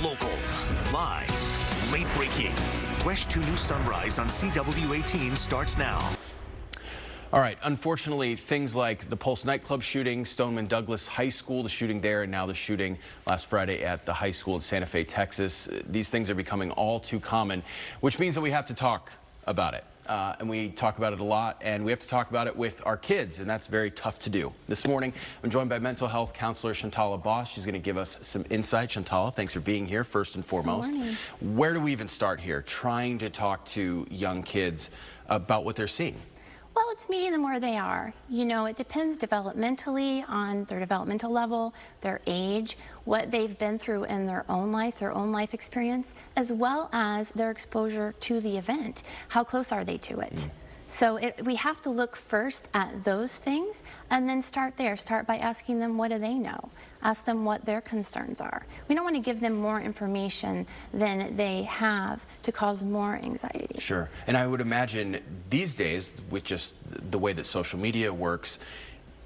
Local, live, late breaking. WESH 2 News Sunrise on CW18 starts now. All right, unfortunately, things like the Pulse nightclub shooting, Stoneman Douglas High School, the shooting there, and now the shooting last Friday at the high school in Santa Fe, Texas. These things are becoming all too common, which means that we have to talk about it. And we talk about it a lot, and we have to talk about it with our kids, and that's very tough to do. This morning, I'm joined by mental health counselor Shantala Boss. She's going to give us some insight. Shantala, thanks for being here, first and foremost. Good morning. Where do we even start here, trying to talk to young kids about what they're seeing? Well, it's meeting them where they are. You know, it depends developmentally on their developmental level, their age, what they've been through in their own life experience, as well as their exposure to the event. How close are they to it? So we have to look first at those things and then start there. Start by asking them, what do they know? Ask them what their concerns are. We don't want to give them more information than they have to cause more anxiety. Sure. And I would imagine these days, with just the way that social media works,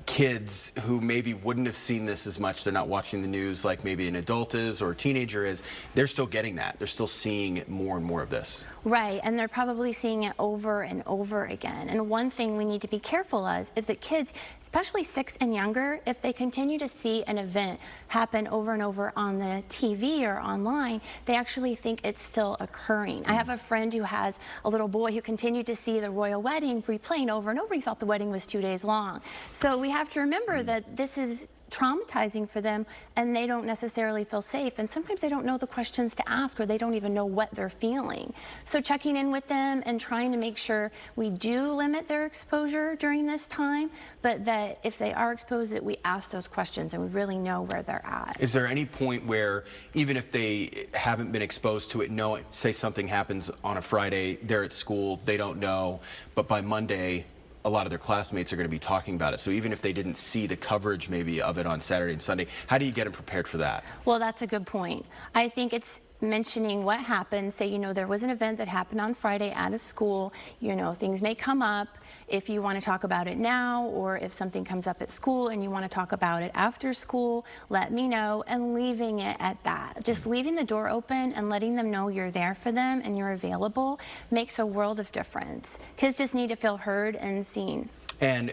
kids who maybe wouldn't have seen this as much, they're not watching the news like maybe an adult is or a teenager is, they're still getting that. They're still seeing more and more of this. Right, and they're probably seeing it over and over again. And one thing we need to be careful of is that kids, especially 6 and younger, if they continue to see an event happen over and over on the TV or online, they actually think it's still occurring. I have a friend who has a little boy who continued to see the royal wedding replaying over and over. He thought the wedding was 2 days long. So we have to remember that this is traumatizing for them, and they don't necessarily feel safe, and sometimes they don't know the questions to ask, or they don't even know what they're feeling. So checking in with them and trying to make sure we do limit their exposure during this time, but that if they are exposed, that we ask those questions and we really know where they're at. Is there any point where, even if they haven't been exposed to it, say something happens on a Friday, they're at school, they don't know, but by Monday a lot of their classmates are going to be talking about it. So even if they didn't see the coverage maybe of it on Saturday and Sunday, how do you get them prepared for that? Well, that's a good point. I think it's mentioning what happened. Say, you know, there was an event that happened on Friday at a school. You know, things may come up. If you want to talk about it now, or if something comes up at school and you want to talk about it after school, let me know, and leaving it at that. Just leaving the door open and letting them know you're there for them and you're available makes a world of difference. Kids just need to feel heard and seen. And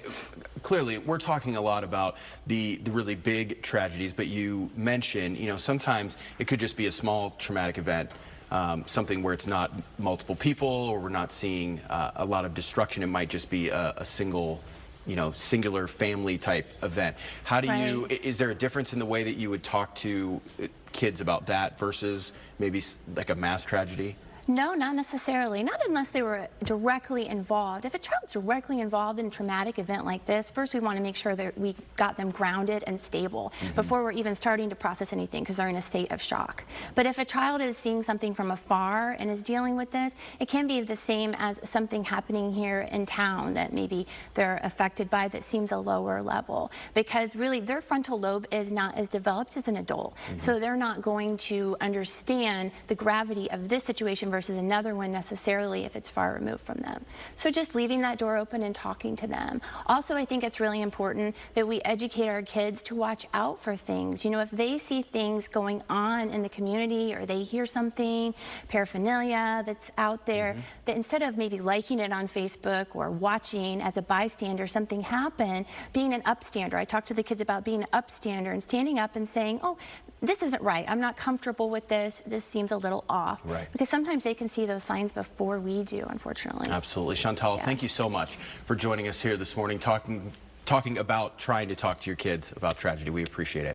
clearly, we're talking a lot about the really big tragedies, but you mentioned, you know, sometimes it could just be a small traumatic event, something where it's not multiple people, or we're not seeing a lot of destruction. It might just be a single, you know, singular family type event. How do you, is there a difference in the way that you would talk to kids about that versus maybe like a mass tragedy? No, not necessarily. Not unless they were directly involved. If a child's directly involved in a traumatic event like this, first we want to make sure that we got them grounded and stable before we're even starting to process anything, because they're in a state of shock. But if a child is seeing something from afar and is dealing with this, it can be the same as something happening here in town that maybe they're affected by that seems a lower level, because really their frontal lobe is not as developed as an adult. So they're not going to understand the gravity of this situation versus another one necessarily if it's far removed from them. So just leaving that door open and talking to them. Also, I think it's really important that we educate our kids to watch out for things. You know, if they see things going on in the community, or they hear something, paraphernalia that's out there, that instead of maybe liking it on Facebook or watching as a bystander something happen, being an upstander. I talk to the kids about being an upstander and standing up and saying, oh, this isn't right. I'm not comfortable with this. This seems a little off. Right. Because sometimes they can see those signs before we do, unfortunately. Absolutely. Shantala, thank you so much for joining us here this morning, talking about trying to talk to your kids about tragedy. We appreciate it.